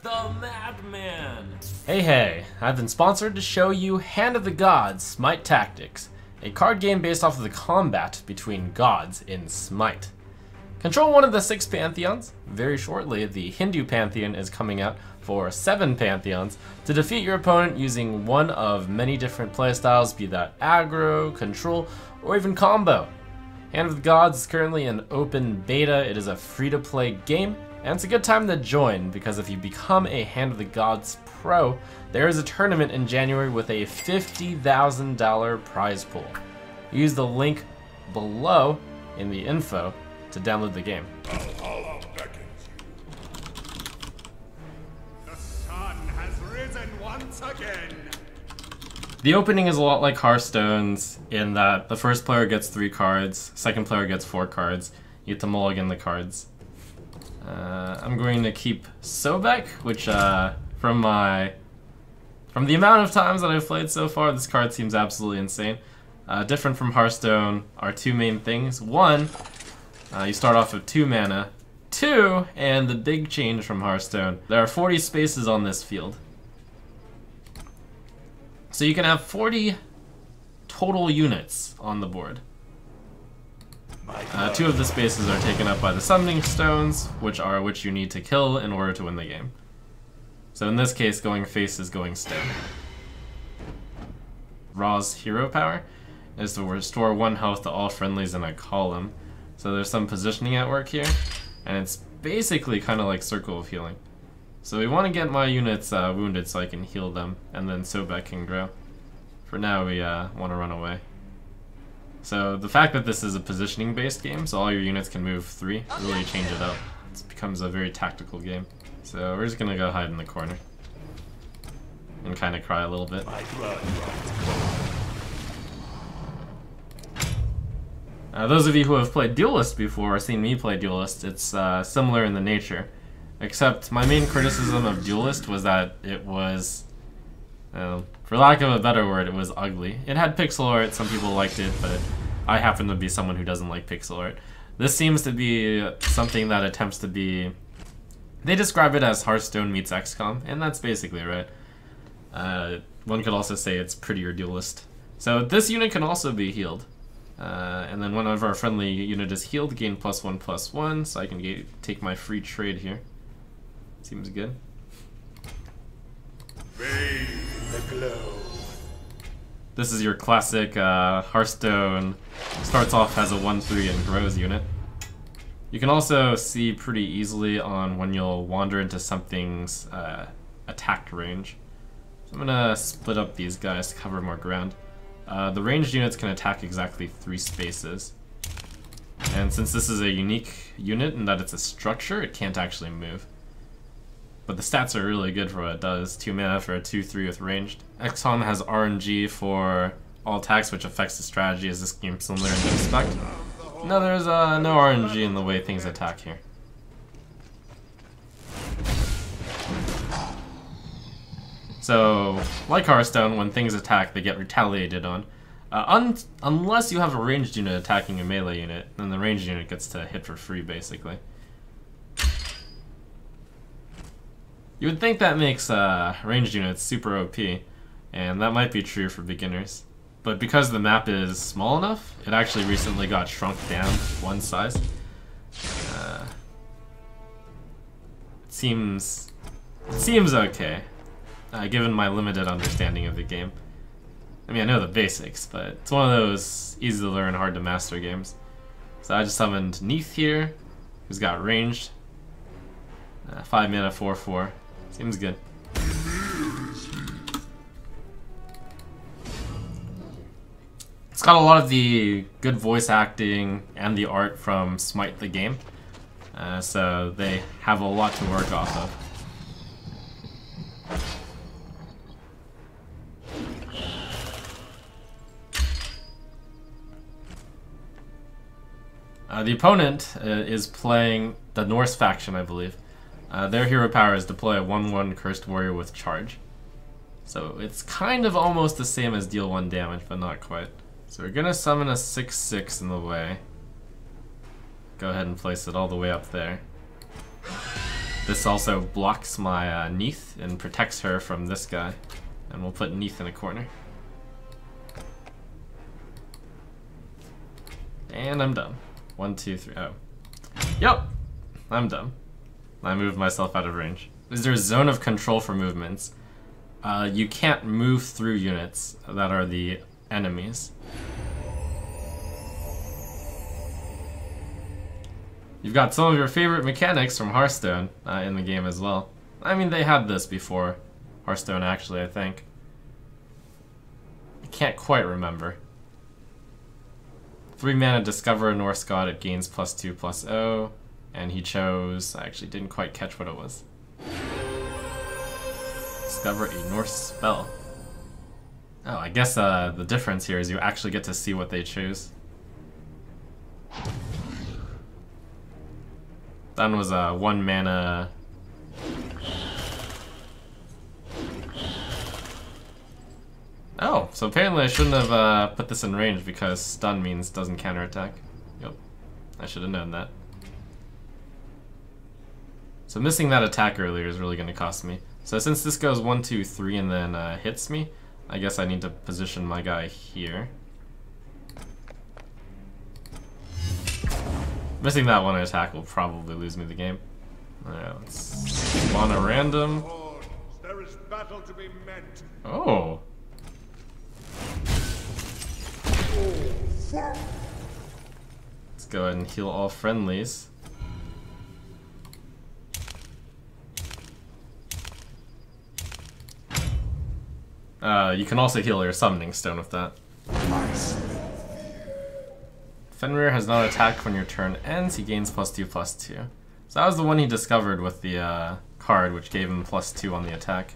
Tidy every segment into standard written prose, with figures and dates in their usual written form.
the Madman! Hey, I've been sponsored to show you Hand of the Gods, SMITE Tactics, a card game based off of the combat between gods in SMITE. Control one of the 6 pantheons. Very shortly, the Hindu pantheon is coming out for 7 pantheons to defeat your opponent using one of many different playstyles, be that aggro, control, or even combo. Hand of the Gods is currently in open beta. It is a free-to-play game, and it's a good time to join because if you become a Hand of the Gods pro, there is a tournament in January with a $50,000 prize pool. Use the link below in the info to download the game. Valhalla beckons you. The sun has risen once again. The opening is a lot like Hearthstone's in that the first player gets 3 cards, second player gets 4 cards. You get to mulligan the cards. I'm going to keep Sobek, which from the amount of times that I've played so far, this card seems absolutely insane. Different from Hearthstone are 2 main things. 1, you start off with 2 mana. 2, and the big change from Hearthstone, there are 40 spaces on this field. So you can have 40 total units on the board. 2 of the spaces are taken up by the summoning stones, which you need to kill in order to win the game. So in this case, going face is going stone. Raw's hero power is to restore 1 health to all friendlies in a column. So there's some positioning at work here, and it's basically kind of like Circle of Healing. So we want to get my units wounded so I can heal them, and then Sobek can grow. For now, we want to run away. So the fact that this is a positioning-based game, so all your units can move 3, really change it up. It becomes a very tactical game. So we're just going to go hide in the corner. And kind of cry a little bit. Those of you who have played Duelist before or seen me play Duelist, it's similar in the nature. Except my main criticism of Duelist was that it was, for lack of a better word, it was ugly. It had pixel art, some people liked it, but I happen to be someone who doesn't like pixel art. This seems to be something that attempts to be... They describe it as Hearthstone meets XCOM, and that's basically right. One could also say it's prettier Duelist. So this unit can also be healed. And then one of our friendly unit is healed, gain +1/+1, so I can take my free trade here. Seems good. Bathe the glow. This is your classic Hearthstone, starts off as a 1/3 and grows unit. You can also see pretty easily on when you'll wander into something's attack range. So I'm gonna split up these guys to cover more ground. The ranged units can attack exactly 3 spaces. And since this is a unique unit in that it's a structure, it can't actually move. But the stats are really good for what it does. 2 mana for a 2/3 with ranged. XCOM has RNG for all attacks, which affects the strategy. Is this game similar in this respect? No, there's no RNG in the way things attack here. So, like Hearthstone, when things attack, they get retaliated on. Unless you have a ranged unit attacking a melee unit, then the ranged unit gets to hit for free, basically. You would think that makes ranged units super OP, and that might be true for beginners. But because the map is small enough, it actually recently got shrunk down 1 size. It seems okay, given my limited understanding of the game. I mean, I know the basics, but it's one of those easy to learn, hard to master games. So I just summoned Neath here, who's got ranged. 5 mana, 4/4. Seems good. It's got a lot of the good voice acting and the art from SMITE the game, so they have a lot to work off of. The opponent is playing the Norse faction, I believe. Their hero power is deploy a 1/1 Cursed Warrior with charge. So it's kind of almost the same as deal 1 damage, but not quite. So we're gonna summon a 6/6 in the way. Go ahead and place it all the way up there. This also blocks my Neath and protects her from this guy. And we'll put Neath in a corner. And I'm done. 1, 2, 3. Oh. Yep! I'm done. I moved myself out of range. Is there a zone of control for movements? You can't move through units that are the enemies. You've got some of your favorite mechanics from Hearthstone in the game as well. I mean, they had this before Hearthstone, actually, I think. I can't quite remember. 3 mana, discover a Norse god, it gains +2/+0. And he chose, I actually didn't quite catch what it was. Discover a Norse spell. Oh, I guess the difference here is you actually get to see what they choose. That one was a 1 mana. Oh, so apparently I shouldn't have put this in range because stun means doesn't counterattack. Yep, I should have known that. So missing that attack earlier is really going to cost me. So since this goes 1, 2, 3 and then hits me, I guess I need to position my guy here. Missing that one attack will probably lose me the game. Alright, let's on a random. There is battle to be meant. Oh. Let's go ahead and heal all friendlies. You can also heal your summoning stone with that. Fenrir has not attacked when your turn ends, he gains +2/+2. So that was the one he discovered with the card, which gave him +2 on the attack.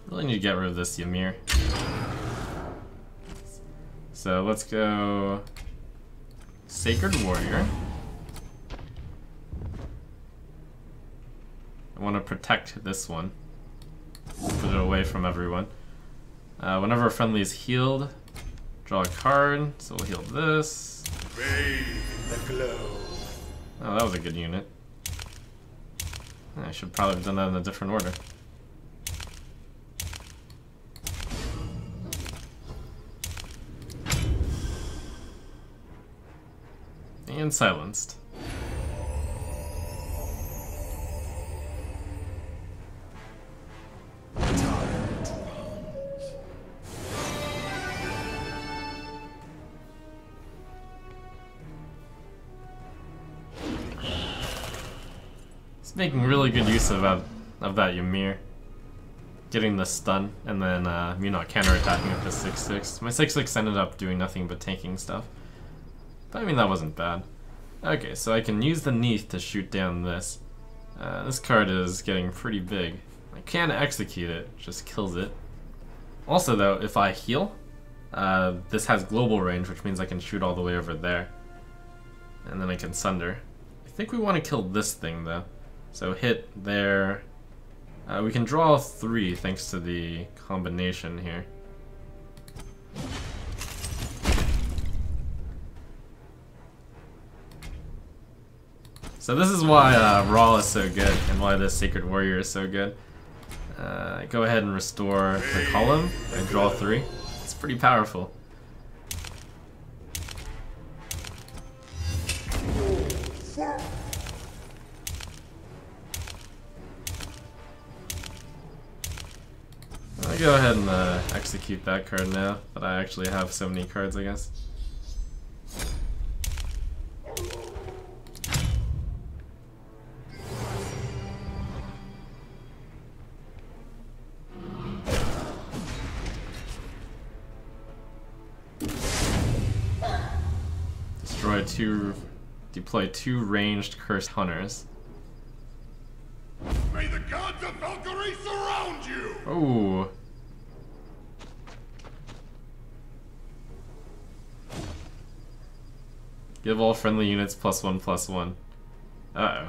Really need to get rid of this Ymir. So let's go Sacred Warrior. I want to protect this one. Put it away from everyone. Whenever a friendly is healed, draw a card. So we'll heal this. Bathe in the glow. Oh, that was a good unit. I should probably have done that in a different order. And silenced. Making really good use of that Ymir. Getting the stun, and then me not counterattacking with the 6/6. My 6/6 ended up doing nothing but tanking stuff. But I mean, that wasn't bad. Okay, so I can use the Neath to shoot down this. This card is getting pretty big. I can execute it, just kills it. Also though, if I heal, this has global range, which means I can shoot all the way over there. And then I can sunder. I think we want to kill this thing though. So hit there. We can draw 3 thanks to the combination here. So this is why Raw is so good and why this Sacred Warrior is so good. Go ahead and restore the column and draw 3. It's pretty powerful. I'll go ahead and execute that card now that I actually have so many cards, I guess. Deploy 2 ranged cursed hunters. May the gods of Valkyrie surround you! Oh. Give all friendly units +1/+1. Uh-oh.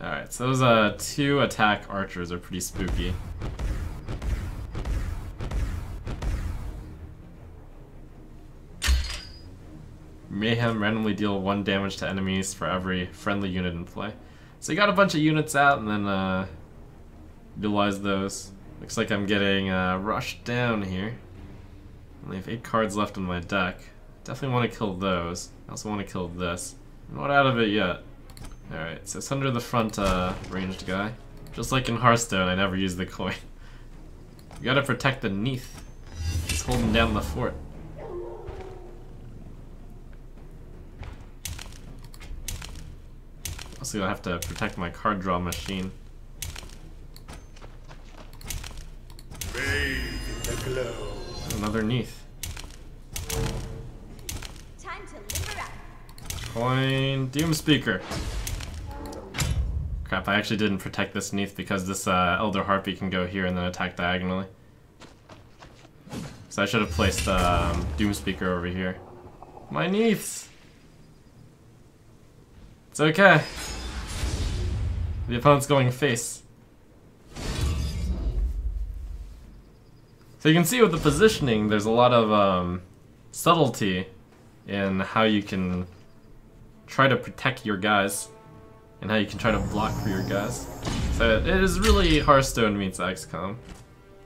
Alright, so those 2 attack archers are pretty spooky. Mayhem, randomly deal 1 damage to enemies for every friendly unit in play. So you got a bunch of units out and then utilize those. Looks like I'm getting rushed down here. I only have 8 cards left in my deck. Definitely want to kill those. I also want to kill this. I'm not out of it yet. Alright, so it's under the front ranged guy. Just like in Hearthstone, I never use the coin. You gotta protect the Neath. He's holding down the fort. Also, I have to protect my card draw machine. Bathe in the glow. Another Neath. Time to limber up. Coin Doom Speaker. Crap, I actually didn't protect this Neath because this Elder Harpy can go here and then attack diagonally. So I should have placed Doom Speaker over here. My Neaths! It's okay. The opponent's going face. So you can see with the positioning, there's a lot of subtlety in how you can try to protect your guys and how you can try to block for your guys. So it is really Hearthstone meets XCOM.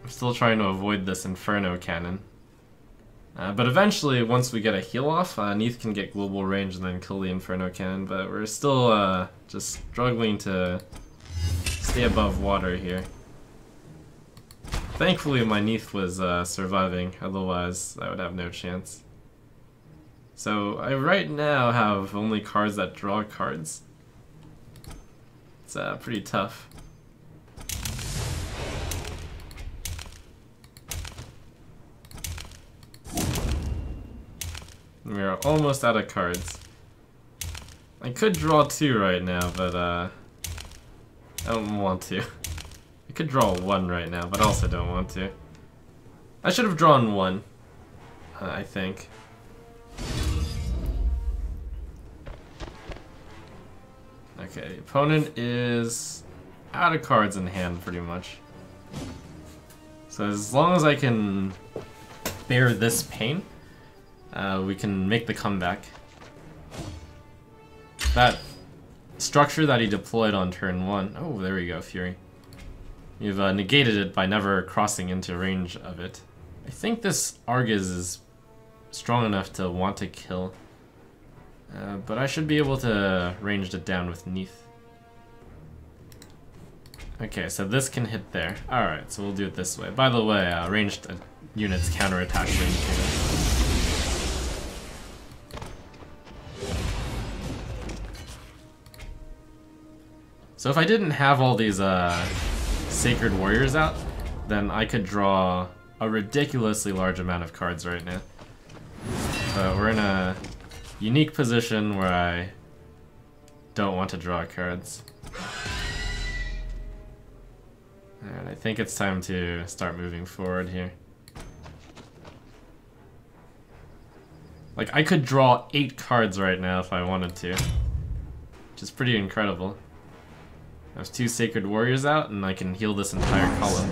I'm still trying to avoid this Inferno cannon. But eventually, once we get a heal off, Neath can get global range and then kill the Inferno cannon, but we're still just struggling to stay above water here. Thankfully my Neath was surviving, otherwise I would have no chance. So I right now have only cards that draw cards. It's pretty tough. We are almost out of cards. I could draw 2 right now, but I don't want to. I could draw 1 right now, but I also don't want to. I should have drawn 1, I think. Okay, the opponent is out of cards in hand, pretty much. So as long as I can bear this pain, we can make the comeback. That structure that he deployed on turn 1. Oh, there we go, Fury. You've negated it by never crossing into range of it. I think this Argus is strong enough to want to kill. But I should be able to range it down with Neath. Okay, so this can hit there. Alright, so we'll do it this way. By the way, ranged units counterattack ranged units. So if I didn't have all these Sacred Warriors out, then I could draw a ridiculously large amount of cards right now. But we're in a unique position where I don't want to draw cards. And I think it's time to start moving forward here. Like, I could draw 8 cards right now if I wanted to, which is pretty incredible. I have 2 Sacred Warriors out, and I can heal this entire column.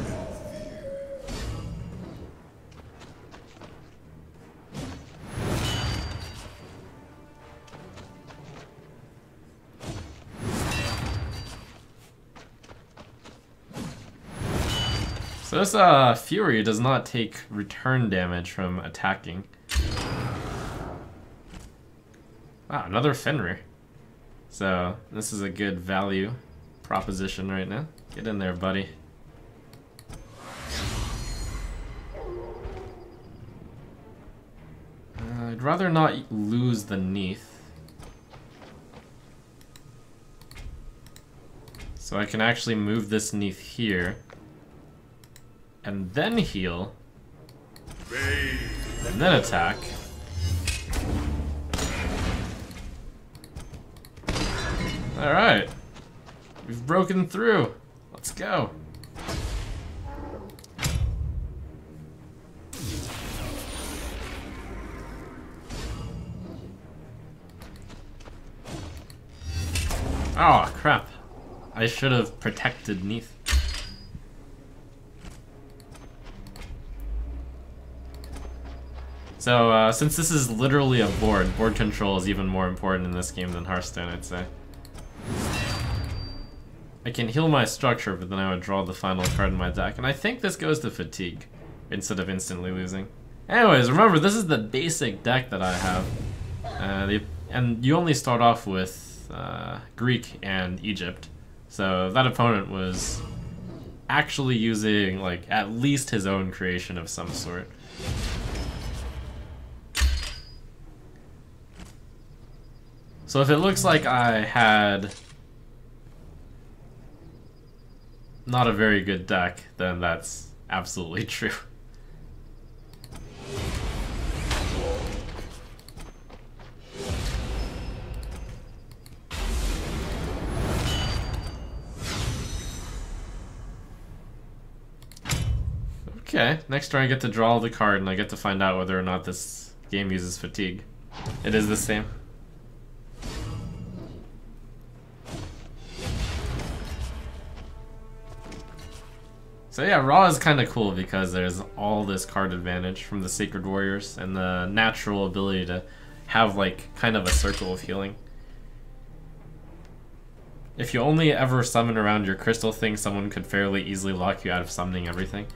So this Fury does not take return damage from attacking. Ah, another Fenrir. So this is a good value proposition right now. Get in there, buddy. I'd rather not lose the Neath. So I can actually move this Neath here. And then heal. And then attack. Alright. We've broken through. Let's go. Oh, crap. I should have protected Neath. So, since this is literally a board control is even more important in this game than Hearthstone, I'd say. I can heal my structure, but then I would draw the final card in my deck. And I think this goes to fatigue, instead of instantly losing. Anyways, remember, this is the basic deck that I have. And you only start off with Greek and Egypt. So that opponent was actually using, like, at least his own creation of some sort. So if it looks like I had not a very good deck, then that's absolutely true. Okay, next turn I get to draw the card and I get to find out whether or not this game uses fatigue. It is the same. So yeah, Raw is kind of cool because there's all this card advantage from the Sacred Warriors and the natural ability to have like kind of a circle of healing. If you only ever summon around your crystal thing, someone could fairly easily lock you out of summoning everything.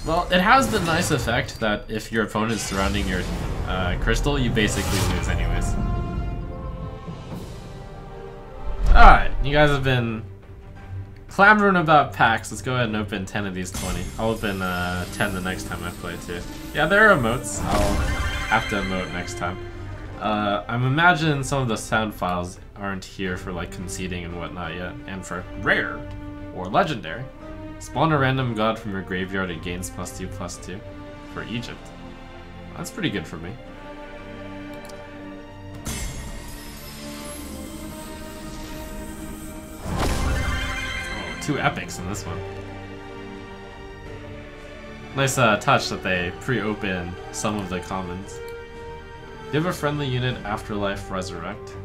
Well, it has the nice effect that if your opponent is surrounding your crystal, you basically lose anyways. Alright, you guys have been clamoring about packs. Let's go ahead and open 10 of these 20. I'll open 10 the next time I play too. Yeah, there are emotes. I'll have to emote next time. I'm imagining some of the sound files aren't here for like conceding and whatnot yet. And for rare or legendary, spawn a random god from your graveyard. It gains +2/+2 for Egypt. That's pretty good for me. Two epics in this one. Nice touch that they pre-open some of the commons. Give a friendly unit Afterlife Resurrect.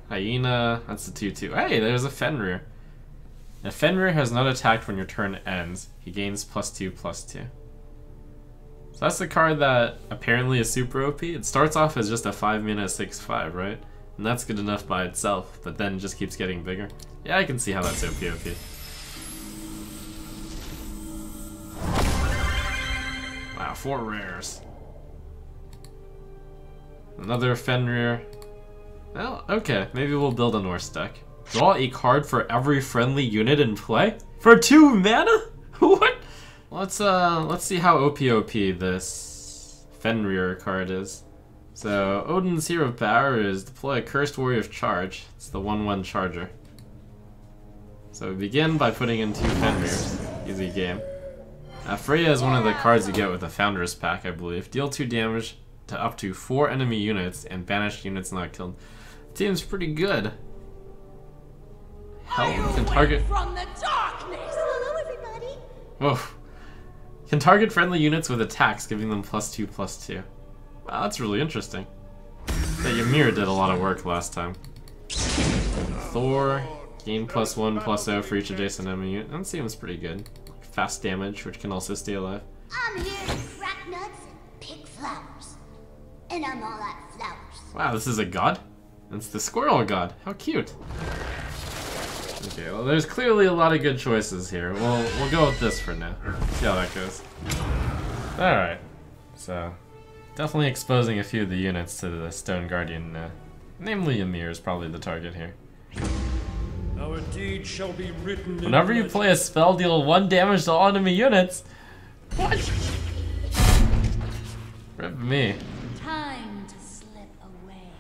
Hyena, that's the 2/2. Hey, there's a Fenrir. If Fenrir has not attacked when your turn ends, he gains +2/+2. So that's the card that apparently is super OP. It starts off as just a 5-mana 6/5, right? And that's good enough by itself, but then it just keeps getting bigger. Yeah, I can see how that's OP. Wow, 4 rares. Another Fenrir. Well, okay, maybe we'll build a Norse deck. Draw a card for every friendly unit in play? For 2 mana? What? Let's see how OP this Fenrir card is. So, Odin's Hero of Power is deploy a Cursed Warrior of Charge. It's the 1/1 charger. So we begin by putting in 2 Fenrirs. Easy game. Freya is one of the cards you get with the Founders pack, I believe. Deal 2 damage to up to 4 enemy units and banish units not killed. Seems pretty good. Hell, can target from the darkness. Hello, everybody. Whoa. Can target friendly units with attacks, giving them +2/+2. Wow, that's really interesting. That Ymir did a lot of work last time. Thor, gain +1/+0 for each adjacent enemy unit. That seems pretty good. Fast damage, which can also stay alive. I'm here to crack nuts and pick flowers. And I'm all out of flowers. Wow, this is a god? It's the squirrel god. How cute. Okay, well, there's clearly a lot of good choices here. We'll go with this for now. See how that goes. Alright. So, definitely exposing a few of the units to the Stone Guardian. Namely, Ymir is probably the target here. Our deed shall be written in Whenever you play a spell, deal 1 damage to all enemy units. What? Rip me. Time to slip away.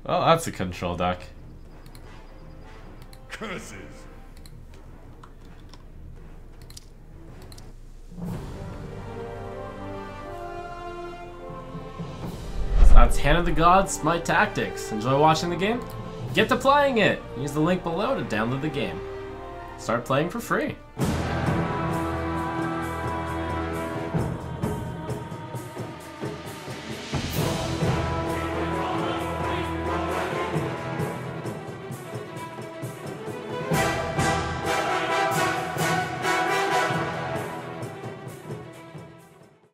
Well, that's a control deck. curses. So that's Hand of the Gods, SMITE Tactics. Enjoy watching the game? Get Get to playing it! Use the link below to download the game. Start playing for free.